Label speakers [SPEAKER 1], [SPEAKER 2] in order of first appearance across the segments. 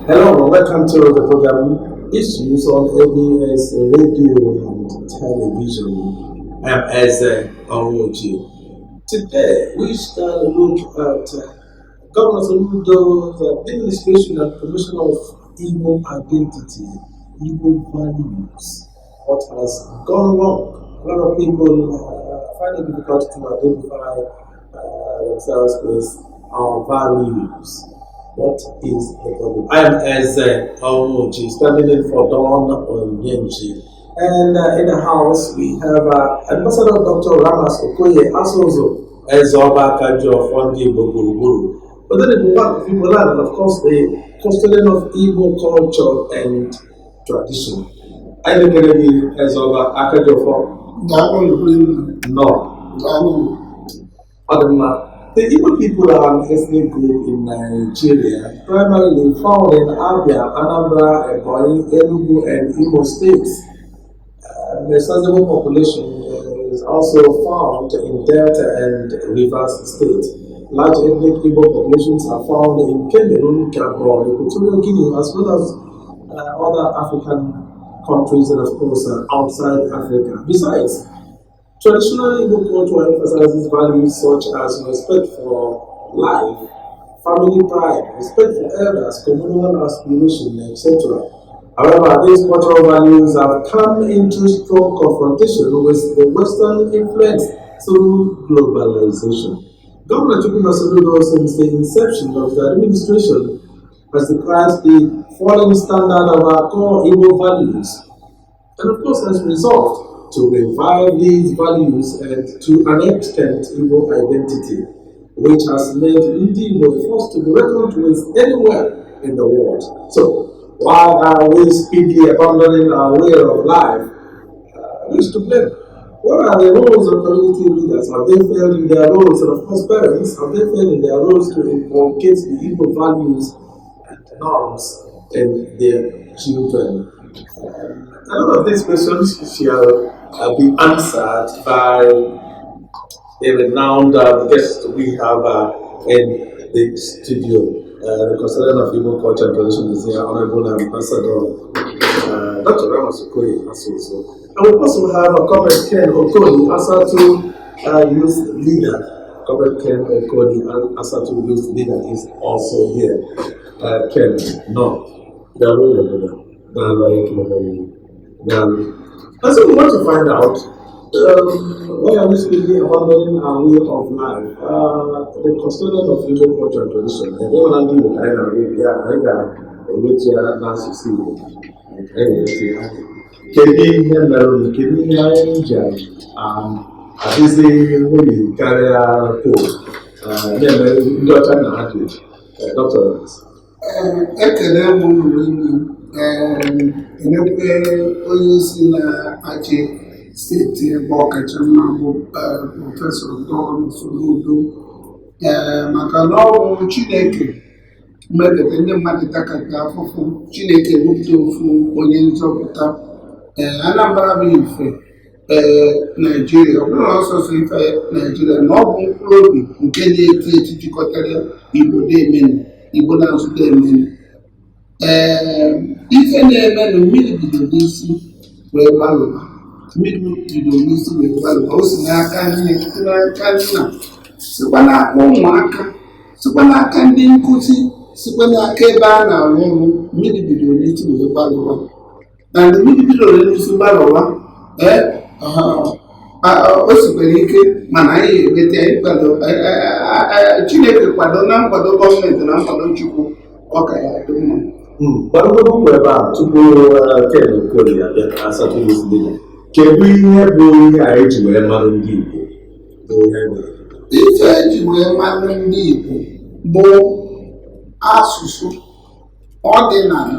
[SPEAKER 1] Hello, and welcome to the program Issues on ABS Radio and Television. I am Eze Owoji. Today, we shall look at Governor Soludo's administration and promotion of Igbo identity, Igbo values. What has gone wrong? A lot of people find it difficult to identify themselves with our values. What is the problem? I am Eze Owoji, standing in for Don Onyenji. And in the house, we have Ambassador Dr. Ramas Okoye Asozo Ezoba Kajo Fondi Boguruguru. But then the one people learn, and of course, the custodian of Igbo culture and tradition. I look at the Ezoba Akajo for No. The Igbo people are an ethnic group in Nigeria, primarily found in Abia, Anambra, Ebonyi, Enugu, and Imo states. The sizable population is also found in Delta and Rivers states. Large ethnic Igbo populations are found in Cameroon, Gabon, Equatorial Guinea, as well as other African countries and, of course, outside Africa. Besides, traditional Igbo culture emphasizes values such as respect for life, family pride, respect for elders, communal aspiration, etc. However, these cultural values have come into strong confrontation with the Western influence through globalization. Governor Soludo, since the inception of the administration, has deprived the falling standard of our core Igbo values, and of course has resolved to revive these values and to an extent Igbo identity, which has made Igbo a force to be reckoned with anywhere in the world. So, why are we speedily abandoning our way of life? Who is to blame? What are the roles of community leaders? Have they failed in their roles? And of course, parents, have they failed in their roles to inculcate the Igbo values and norms in their children? A lot of these questions shall be answered by a renowned guest we have in the studio. The custodian of Igbo culture and tradition is here, Honorable Ambassador Dr. Ramas Okoye Asozo. And we also have a Comrade Ken Okoli, Asatu Youth Leader. Comrade Ken Okoli, Asatu Youth Leader, is also here. Ken, no. And so we want to find out why are we speaking abandoning our way of life? The custodian of Igbo culture and tradition. And all of you kind of I got a which now succeed. Kedu ihe anyị ji adịzi nwunye karịa pol na-eme ndị ọcha na ha dị Dr.
[SPEAKER 2] Ekele m unu enekwe onye isi na-achị steeti ebe ọkachamma bụ prọfesọ Don Soludo maka na ọ bụ Chineke mmepụta ndị mmadụ takata afụfụ Chineke wepụta ofu onye nzọpụta Anambra bụ ife Naijiria, ọ bụrụ na ọsọsọ ife Naijiria na ọ bụ mkpụrụ obi nke na-eti eti jikọtara Igbo na-azụta emenu ife na-eme na mmiri bido n'isi wee gbalụba o si n'aka nne si n'aka nna sikwa n'aka ụmụaka sikwa n'aka ndị nkụzi sikwa n'aka ebe a na-arụ ọrụ mmiri bido n'isi wee gbalụba na ndị mmiri bido n'isi gbalụba o sikwara ike mana anyị enweta ịkwado Chineke kwado na nkwado gọọmenti na nkwado Chukwu ọ ka ya dị mma.
[SPEAKER 1] Gbalụgodo mgbe ebe a tupu Ken Okoli abịa Asatu Youth Leader, kedu ihe bụ ihe anyị ji wee mara ndị Igbo?
[SPEAKER 2] Ife eji wee mara ndị Igbo bụ asụsụ ọdịnala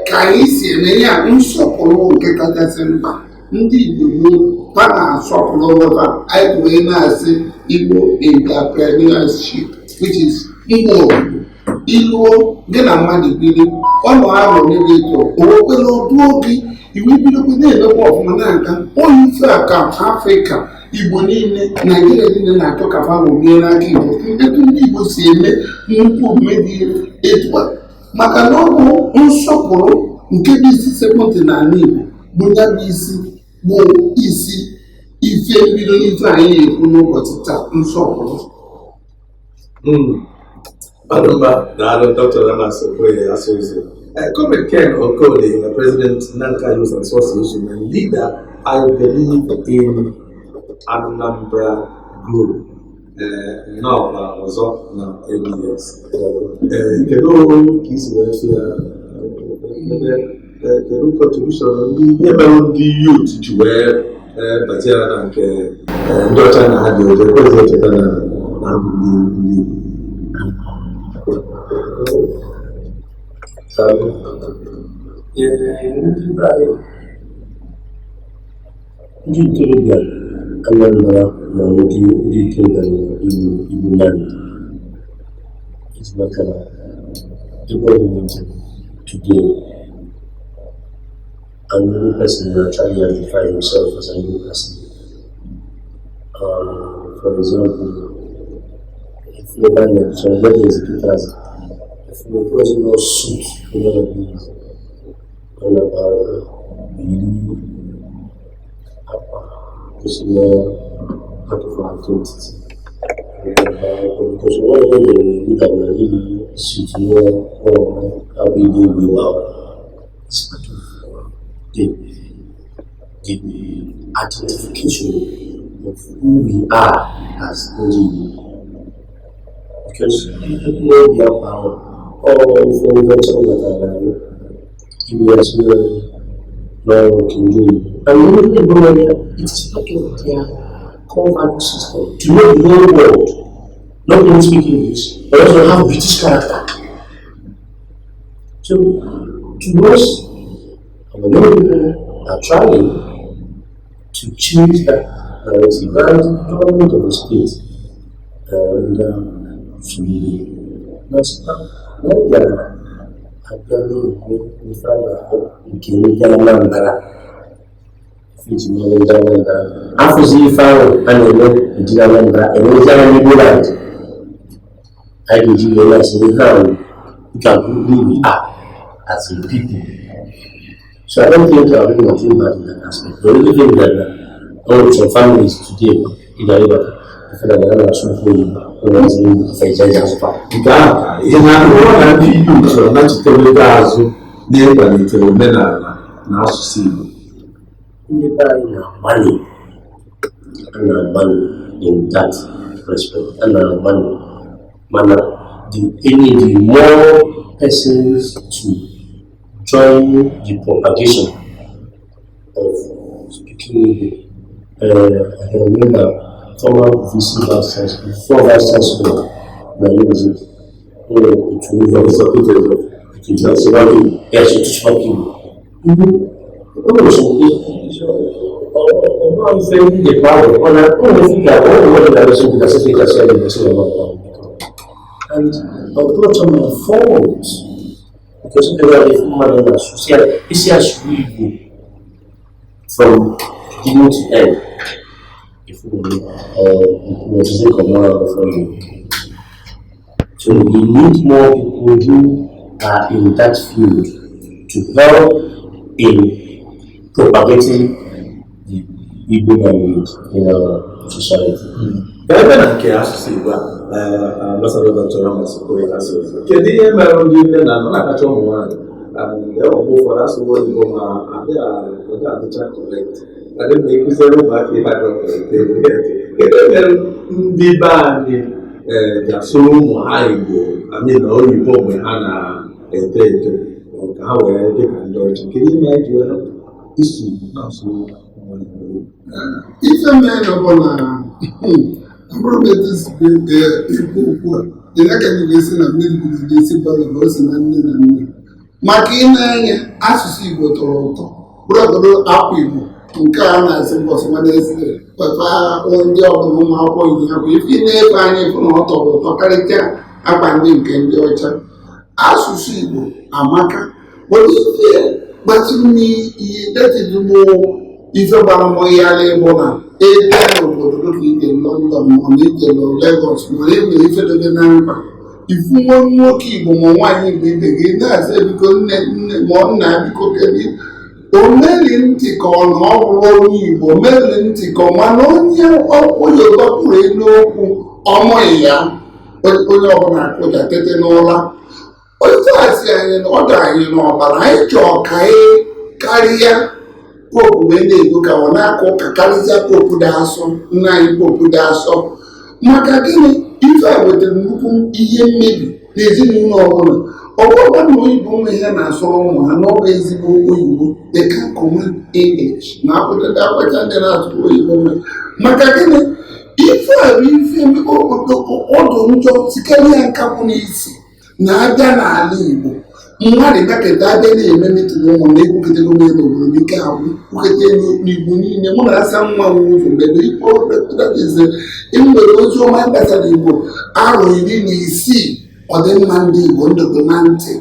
[SPEAKER 2] ka anyị si eme ya nsọpụrụ nke kachasị mkpa. Ndị Igbo ha na-asọpụrụ ụlọ anyị wee na-asị Igbo entrepreneurship, which is Igbo obodo. iluo gị na mmadụ biri ọnụ ahụ n'ebe eto owekwere otu oge iwu ibidokwe na-emekwa ọfụma na-aga onye ife aka Afrịka Igbo niile Naijiria niile na-achọ ka fa nwomie n'aka Igbo etu ndị Igbo si eme nnukwu omume dị etu a maka na ọ bụ nsọpụrụ nke bụ isi sekọndịrị n'ala Igbo bụ ya bụ isi ife mbido n'ife anyị na-ekwu n'ụbọchị taa nsọpụrụ.
[SPEAKER 1] Madamba, Dr. Lamas Okoye Asozi. Comrade Ken Okole, the President Nanka Youth Association and leader, I believe in Anambra Group. Now, was up now 8 years. Kedu kisi welfare, kedu contribution ndị youth ji wee batiara na nke ndị ọcha na ha dị oje kwezi echeta na ndị
[SPEAKER 3] ndị ntorobịa Anambra na ndị ntorobịa Igbo land is maka na ebe ọdịnihu today an Igbo person will try to identify himself as an Igbo person. For example, if you find that somebody is a Peter, if the person was suit for one of these, one of our really is more part of our identity. Because one of them look at the really suit more how we do we are. It's part of the identification of who we are as Igbo. Because people know their power, all from the time that Igbo as well, now can do it. And when they go there, it's part of their core value system to know the whole world, not only speak English, but also have British character. So, to us, our young people are trying to change that narrative and the government of the state and that's not that after found and I did you realize how you can who we are as a people. So I don't think I'll be nothing bad in that aspect. The only thing that some families today in Ariba, I feel like I'm not sure who you are. Ihe na-arụ ndị Igbo chọrọ nachitewe azụ n'ịkwalite omenala na asụsụ Igbo. Ndị be anyị na-agbalị in that respect, a na-agbalị mana the more persons to join the propagation of speaking Igbo. I remember former VC Vice Chancellor, before Vice Chancellor, na university, to move on supported of the yes, to teach my people. The power, and approach on the forwards because they were the former social, this year's really from beginning to end. If we take a more before you. So we need more people who are in that field to help in propagating the Igbo language in our society.
[SPEAKER 1] Ebe na nke asụsụ Igbo Ambassador Dr. Lamas Okoye Asozi. Kedu ihe mere ndị nne na nna na-akacha ụmụ nwaanyị ọgwụ ụfọdụ asụsụ Igbo ma adịcha correct. Adị m ekụziere ụmụaka ihe adịrọ correct. Kedu mere ndị be anyị ga-asụrụ ụmụ ha Igbo na oyibo mgbe ha na-eto eto ka ha wee dị ka ndị ọcha? Kedu ihe anyị ji wee isu na-asụ
[SPEAKER 2] ife mere bụ na abụrụ m etu ikwu okwu a ịnaka anyị ga-esi na mmiri buru ga-esi gbara na o si na nne na nne maka ị na-enye asụsụ Igbo tọrọ ụtọ bụrụgodo akwa Igbo nke a na-esi mbọsị mana esi papa ndị ọbụla ụmụ akwụkwọ Igbo ya bụ ife ị na-efe anyị bụ na ọ tọrọ ụtọ karịchaa akwa ndị nke ndị ọcha asụsụ Igbo amaka mana ife gbatịrị n'ihe detizugbo ife gbara mọyala ịbụ na ede n'obodo dịka ije London ma na ije Lagos ma enwere ife dobe na mkpa ifu nwa nwoke Igbo ma nwaanyị Igbo ibe gị na-asa biko nne nne ma nna biko kedu omeli ntị ka ọ na ọ bụrụ onye Igbo meli ntị ka ọ mana onye Yoruba kwuru elu okwu ọmụghị ya onye ọbụla akụja tete n'ụra otu asị anyị na ọ dị anyị n'ọbara anyị chọọ ka anyị karịa popu wee na-ego ka ọ na-akụ ụka karịsịa popu dị asọ nna anyị popu dị asọ maka gịnị ife a wetara nnukwu ihe mmebi n'ezinụlọ ọbụla ọgwụgwa na oyibo nwe ihe na-asọrọ ụmụ ha n'ọbụ ezigbo oyibo dịka command English na akwụkwọ akwacha ndị na-asụ oyibo nwe maka gịnị ife a bụ ife ọdụ njọ sikere ya nkapụ n'isi na-abịa n'ala Igbo mmadụ gaketa abịa na-eme metụl ụmụ na ekwuketego m elu obodo m ike agwụ kwukete n'Igbo niile mụ na-asa nwa m ụzọ mgbe ikpo eze enwere ozi ọma gbasara Igbo arụ 16 ọdịmma ndị Igbo ndogo na ntị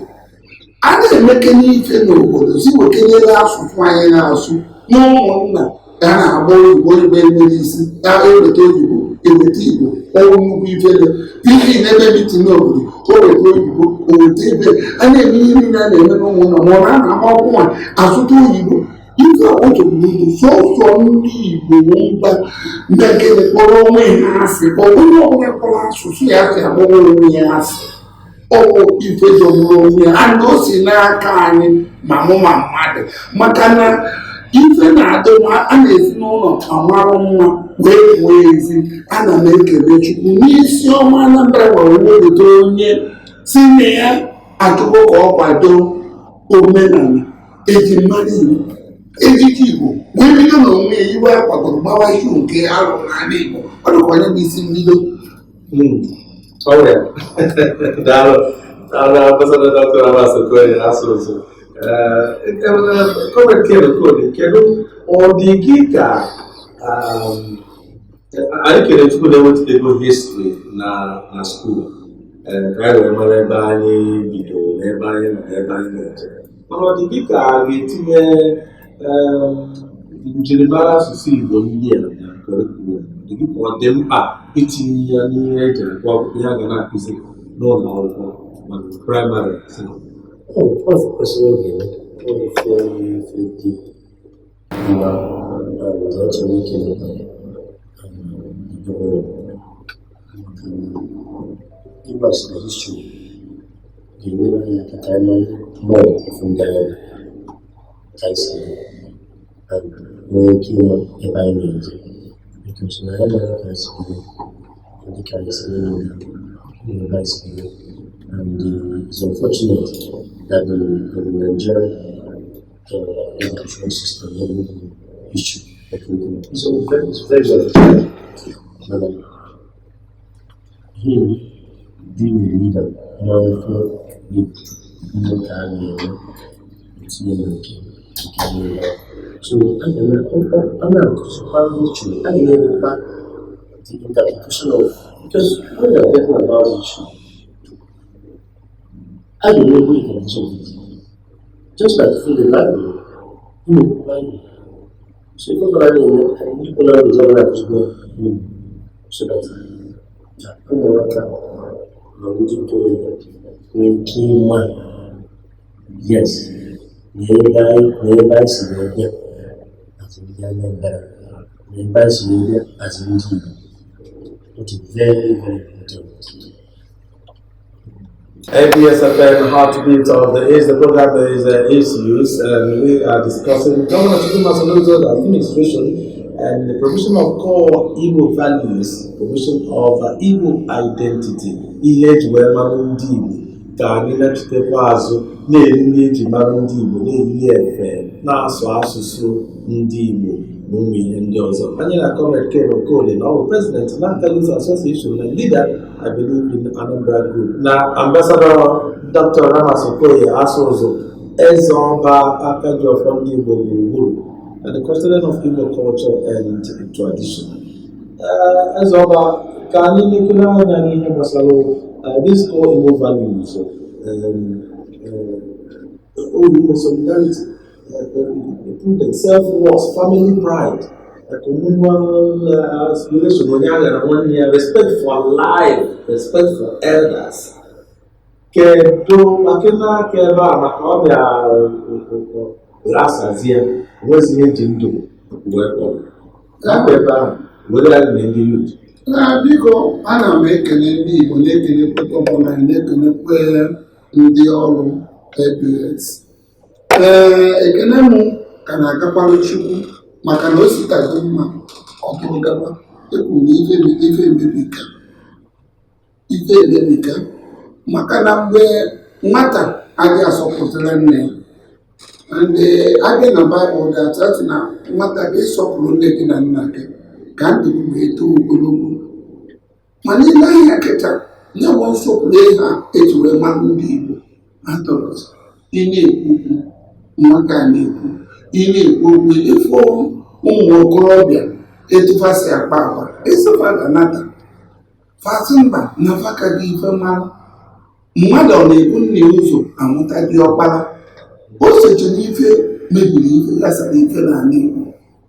[SPEAKER 2] a na-emeke n'ife n'obodo si wekenyere asụsụ anyị na-asụ na ụmụnna ya na-agba oyibo emere isi ya eweta oyibo eweta Igbo ọrụ nnukwu ifele ihe na-ebe mitin n'obodo o weta oyibo o weta ebe a na-eme ihe niile a na-eme n'ụmụnna ma ọ na a na-agba ọgwụnwa asụta oyibo ife otobodo sọsọ ndị Igbo mba ndekere kpọrọ onwe ha asị ka onye ọbụla kpọrọ asụsụ ya si agbọrọ onwe ya asị ọwụ ife jọgburu onwe ya ana o si n'aka anyị ma mụ ma mmadụ maka na ife na-adị a na-esi n'ụlọ amarụ nwa wee pụọ ezi ana m ekele Chukwu n'isi ọma Anambra gwara wepụta onye si na ya achụgo ka ọ kwado omenala eji mmadụ Igbo ejiji Igbo wee bido na onwe ya iwe akwadoro gbawa ihu nke arụ n'ala Igbo ọ dịkwa onye bụ isi mbido
[SPEAKER 1] daalụ ambassador Dr. Abbas Okoye asụsụ kedu ụdị gị ka anyị kere Chukwu na-ewetụego histri na skuul ka anyị wee mara ebe anyị bidoro na ebe anyị nọ na ebe anyị na-eje mana ọ dị gị ka a ga-etinye njirimara asụsụ Igbo ndị a na kọrikulum dị gị ka ọ dị mkpa itinye ya n'ihe eji akwa akwụkwọ ya ga na-akụzi n'ụlọ akwụkwọ mana praịmarị
[SPEAKER 3] Igbo history ga-enyere anyị aka ka anyị mara efu ndị anyị ka anyị si nwee ike ịma ebe anyị na-eje because na ya mara ka anyị si bido ndị ka anyị si na-enye ebe anyị si bido and it's unfortunate that the Nigerian education system has an issue. It's very well. But him being a leader, mindful, the time, it's so I'm not surprised I remember the interpretation of because when you're talking about issue, I don't know who you can solve it. Just like through the Bible, Bible. So if you're going to people are resolving to go, so that come on, Norwegian told when King man, yes, nearby Soludo as a young member, nearby Soludo as a Indian. It is very, very important.
[SPEAKER 1] ABSFM Heartbeat of the East, the program is issues, and we are discussing Governor Chukuma Soludo administration and the provision of core Igbo values, provision of Igbo identity, Ilej Wemarundi Igbo, ka anyị na-echetekwa azụ na-eri nri eji mara ndị Igbo na-eri efe na-asụ asụsụ ndị Igbo na ụmụ ihe ndị ọzọ. Anyị na Comrade Ken Okoli na ọ bụ president na Youth Association and leader I believe in Anambra Group na Ambassador Dr. Abbas Okoye Asụsụ eze ọba Akajiọfọ ndị Igbo gburugburu and the question of Igbo culture and tradition. Eze ọba ka anyị lekere anya n'ihe gbasara these core Igbo values solidarity, prudence, self-worth, family pride, communal aspiration, respect for life, respect for elders. Kedu maka ebe a maka ọbịa asazie nwezi ihe ji ndụ wee kpọrọ ebe ahụ were ya na ndị yut.
[SPEAKER 2] Biko ana m ekele ndị Igbo na-ekelekwe ọbụla na-ekelekwe ndị ọrụ ABS. Ekele m ka na-agakwara Chukwu maka na o sitago mma ọtụrụ gaba ekwuru ife emebika maka na mgbe nwata adị asọpụtara nne ya ndị adị na Baịbụl ga-atụ na nwata ga-esọpụrụ nne gị na nna gị ka ndụ wee too ogologo. mana ile anya kịta ya bụ nsọpụrụ ha eji wee mara ndị Igbo atọrọ ị na-ekwu okwu nwata na-ekwu ị na-ekwu okwu ịfụ ụmụ okorobịa etufasi akpa agwa ịsịfa ganata fasị mba na faka gị ife mara mmadụ ọ na-ebu nne ụzọ amụta gị ọkpara o sochiri ife mebiri ife gasara ife n'ala Igbo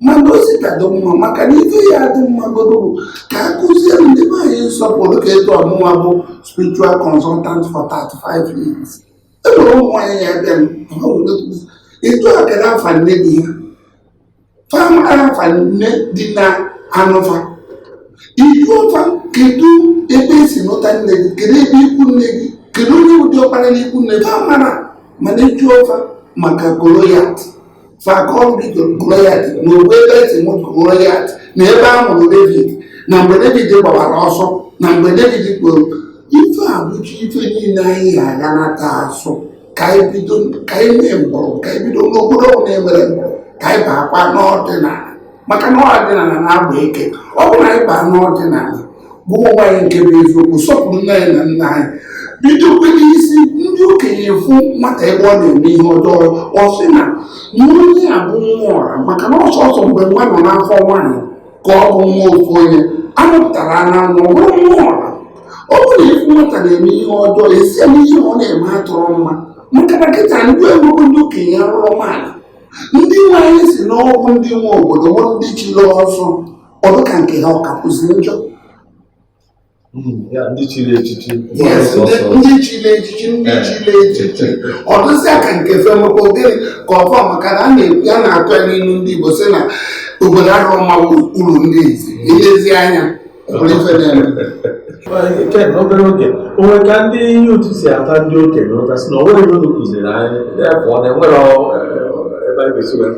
[SPEAKER 2] mana o sikado mma maka na ife ya dị mma godoro ka a kụziere ndị be anyị nsọpụrụ ka etu ọmụnwa bụ spiritual consultant for 35 years. Enwere ụmụ nwaanyị ya bịa etu akara afa nne gị ya famara afa nne dị na anụfa ijuọfa kedu ebe esi nụta nne gị kedu ebe ikwu nne gị kedu onye ụdị ọkpara na ikwu nne gị famara mana ejuọfa maka Goloyat fakọl gị Goloyat na ogbe ebe esi mụ Goloyat na ebe a mụrụ David na mgbe David gbawara ọsọ na mgbe David kporo ife abụchi ife niile anyị aga nata asụ ka anyị mee mgbọrọ ka anyị bido n'obodo na-emere mgbọrọ ka anyị baakwa n'ọdịnala maka na ọdịnala na-agba eke ọ bụ na anyị baa n'ọdịnala bụ ụmụ anyị nke bụ eziokwu sọpụrụ nna anyị na nna anyị bidokwe n'isi ndị okenye fụ nwata ebe ọ na-eme ihe ọjọọ ọ sị na onye a bụ nwa ọra maka na ọsọsọ mgbe nwa nọ n'afọ nwaanyị ka ọ bụ nwa ofu onye amụpụtara na nwa ọ bụrụ nwa ọra ọ bụrụ na ifu nwata na-eme ihe ọjọọ esi eme ihe ọ na-eme atụrụ mma maka na kịta ndị enwegwu ndị okenye arụrụ nwaanyị ndị nwe anyị si n'ọgwụ ndị nwe obodo bụ ndị chiri ọsọ ọdụ ka nke ha ọkakwụzi njọ
[SPEAKER 1] ndị chiri echichi
[SPEAKER 2] ndị chiri echichi ọ dụzịa ka nke femekwa ogene ka ọfọ maka na a na-atụ ya n'ilu ndị Igbo sị na obodo ahụ mma uru ndị ezi ilezi anya
[SPEAKER 1] n'obere oge onwe ka ndị yut si ata ndị okenye ụta si na onwere unu kụziri anyị ọ na-enwere ebe anyị ga-esi wee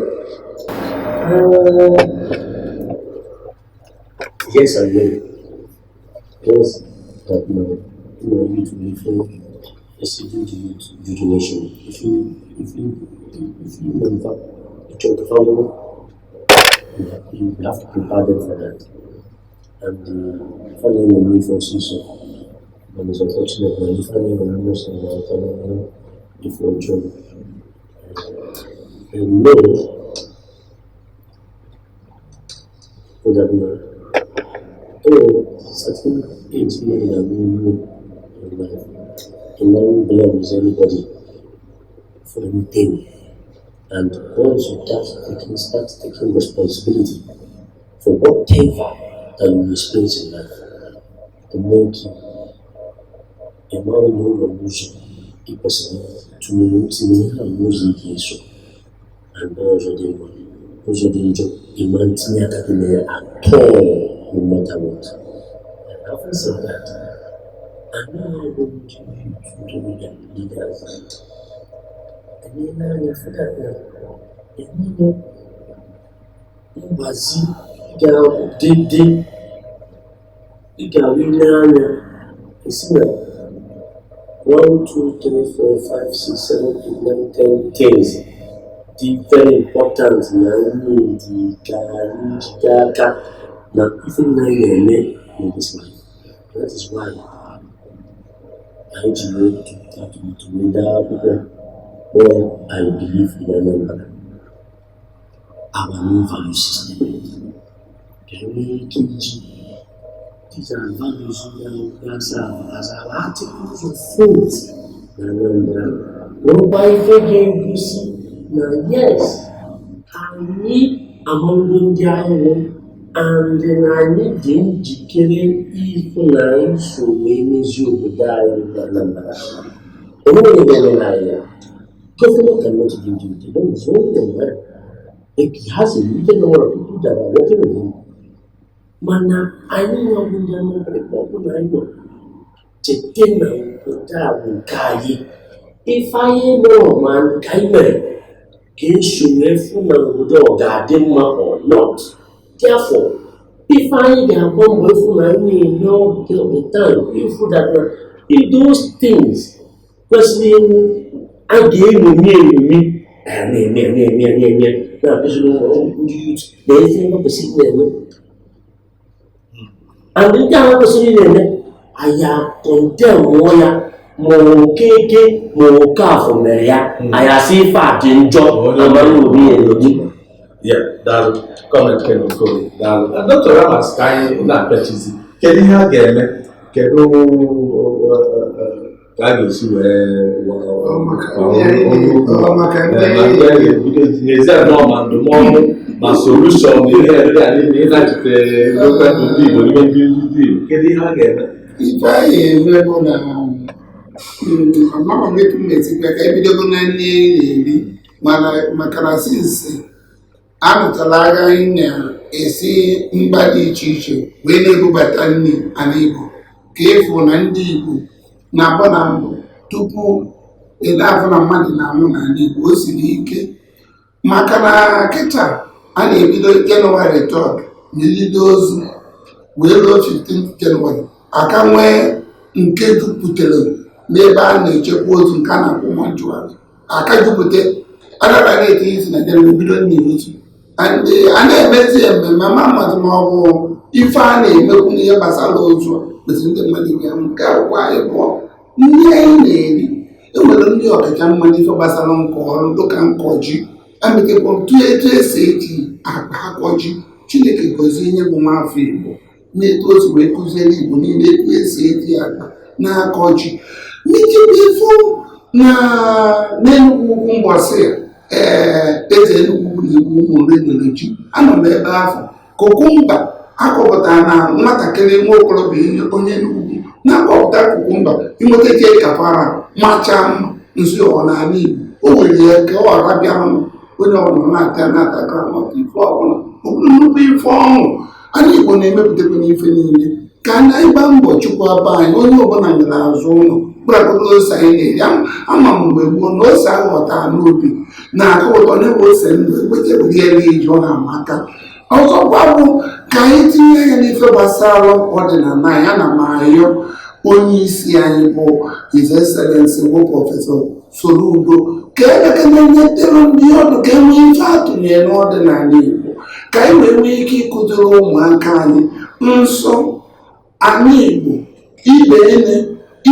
[SPEAKER 3] yes and no. Yes, that youth will feel a civil jubilation. If you remember the church family, you have to prepare them for that. And the family will for season. And it's unfortunate when the family will lose and the family before job. And no, for that matter. Certain things made that we know in life. And no one blames anybody for anything. And once you start taking responsibility for whatever that you experience in life, the monkey, a man no lose a person to me have losing his soul. And also the job, a man at all. No matter what. And having said that, I'm not going to you to the leaders. And then I for that, and you know, Bazi, did you can win it's now 1, 2, 3, 4, 5, 6, 7, 8, 9, 10 things. The very important now, the now, even now you are in this life. That is why I need to lead our people where I believe in a number. Our new value system. Can we keep these are values now as our articles of faith na Anambra bụrụkwa ife ga-egosi na yes anyị amụgo ndị ahụhụ andị na anyị dị njikere ịfụ na anyị so wee mezie obodo anyị na Anambra. Onwere ga-emere anyị ya. Government cannot give you the don't zone them well. He has a limited number of people that are working with him. Mana anyị nwa bụ ndị Anambra ọ bụ na anyị nọ chete na obodo a bụ nke anyị. Ife anyị nọrọ ma nke anyị mere ka eso wee fụ na obodo ọ ga-adị mma or not. Therefore, ife anyị ga-agba mbọ ịfụ na anyị na-eme all the time ịfụ that if those things kwesịrị ịnwụ a ga-eṅomi na-eme na-akụziri ndị yut na efe ndị kwesịrị na-eme. And ndị ahụ kwesịrị na-eme anyị akọndemụọ ya ma okeke ma okafọ mere ya anyị asị ife a dị njọ amara obi elodi.
[SPEAKER 1] Daalụ gọọmenti Kenokoli daalụ. Dr. Ramas ka anyị na-apịachizi kedu ihe a ga-eme kedu ka a ga-esi wee n'ezie nọọ ma ndụmọdụ ma solushọn ihe ndị a niile ịnachite gọọmenti ndị Igbo n'ime ndị Igbo kedu ihe a ga-eme?
[SPEAKER 2] Ife anyị eme bụ na amaghị m etu m na-esikwa ka ebidogo na nri eri maka na sinsi amụtala agha anyị na-esi mba dị iche iche wee na-ebubata nri ala Igbo ka efu na ndị Igbo na-agba na mbụ tupu ele afọ na mmadụ na-anwụ n'ala Igbo o siri ike maka na kịta a na-ebido Jenụwarị 3rd na-elido ozu wee ruo 15 Jenụwarị aka nwee nke jupụtara n'ebe a na-echekwa ozu nke a na-akpọ mọnchụarị aka jupụta agara na-etinye isi na jere bido n'ihutu a na-emezi mmemme ama mmadụ ma ọ bụ ife a na-emekwu n'ihe gbasara ozu kwesịrị ndị mmadụ ga nke akwụkwọ anyị bụ ndị anyị na-eri enwere ndị ọkacha mmadụ ife gbasara nkọ ọrụ dịka nkọ ji ametekwa ntụ etu esi eji akpa akọ ji Chineke gozie ihe bụ nwafọ Igbo na-etu otu wee kụziere Igbo niile etu esi eji akpa na-akọ ji n'ijibifu na n'Enugwu ugwu mbọsị eze Enugwu na Igbo ụmụ redoro ji anọ m ebe afọ kokumba akọpụtara na nwatakịrị nwa okorobịa onye Enugwu na-akọpụta kokumba inweta ji kapara machaa mma nzu ọn'ala Igbo o nwere ya ka ọ rabịa onye ọbụla na-ata granọt ife ọbụla ọbụrụ nnukwu ife ọṅụ anyị Igbo na-emepụtakwa n'ife niile ka anyị ịgba mbọ chukwaba anyị onye ọbụla nyere azụ ụlọ kpụrụkpụrụ ose anyị na-eri ama m mgbe gboo na ose aghọta n'obi na-akụ ụtọ n'ebe ose ndụ ekpechebụghịela iji ọ na-amaka. Ọzọkwa bụ ka anyị tinye ya n'ife gbasara ọdịnala ya na mayọ onye isi anyị bụ His Excellency bụ Prọfesọ Soludo ka ebekenenyetere ndị ọdụ ka enwee ife atụnyere n'ọdịnala Igbo ka anyị wee nwee ike ịkụziri ụmụaka anyị nsọ anyị Igbo ibe ene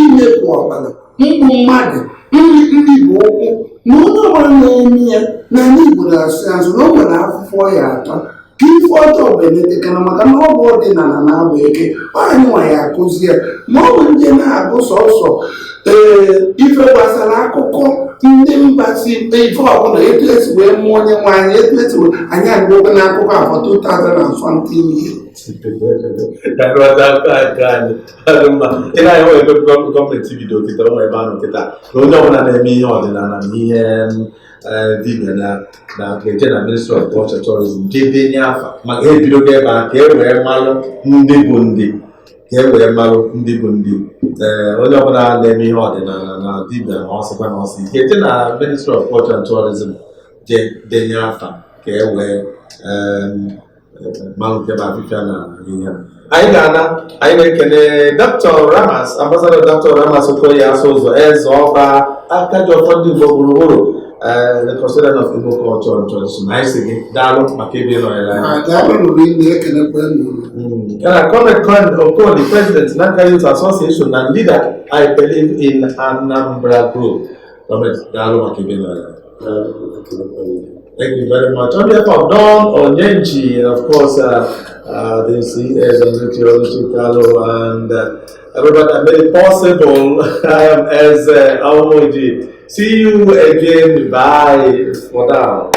[SPEAKER 2] imepụ ọbara mkpu mmadụ ndị Igbo ụkwụ na onye ọbụla na-eme ya na anyị Igbo na-asụ azụ na o nwere afụfọ ya atọ ka ife ọtọ benetekana maka na ọ bụ ọdịnala na-abụ eke anyị nwa ya akụzi ya ma ọ bụ ndị na-agụ sọsọ ife gbasara akụkọ ndị mba si ife ọbụla etu esi wee mụọ onye nwe anyị etu esi anyị agụgụ n'akụkọ afọ 2000 ihe
[SPEAKER 1] gọọmenti bido kịta ụmụ ebe ahụ kịta na onye ọbụla na-eme ihe ọdịnala na ihe dibịa na-eje na Ministry of Culture Tourism jee denye afa maka ebidogo ebe a ka e wee malụ ndị bụ ndị ka e wee malụ ndị bụ ndị onye ọbụla na-eme ihe ọdịnala na dibịa na ọsịkwa na ọsị ka eje na Ministry of Culture and Tourism jee denye afa ka e wee malụ nke bụ afịfịa na ihe anyị ga-ana anyị na-ekene Dr. Ramas Ambassador Dr. Ramas Okoye Asụ Ụzọ eze ọba aka ji ọfọ ndị Igbo gburugburu the custodian of Igbo culture and tradition. I say, Dalo, Makebino, Comment, the President, Nanka Youth Association, and leader, I believe in Anambra Group. Comment, Dalo, Makebino. Thank you very much. On behalf of Don Onyenchi, and of course, the CES of Carlo and everybody that made it possible. I am as Awomoji. See you again. Bye for now.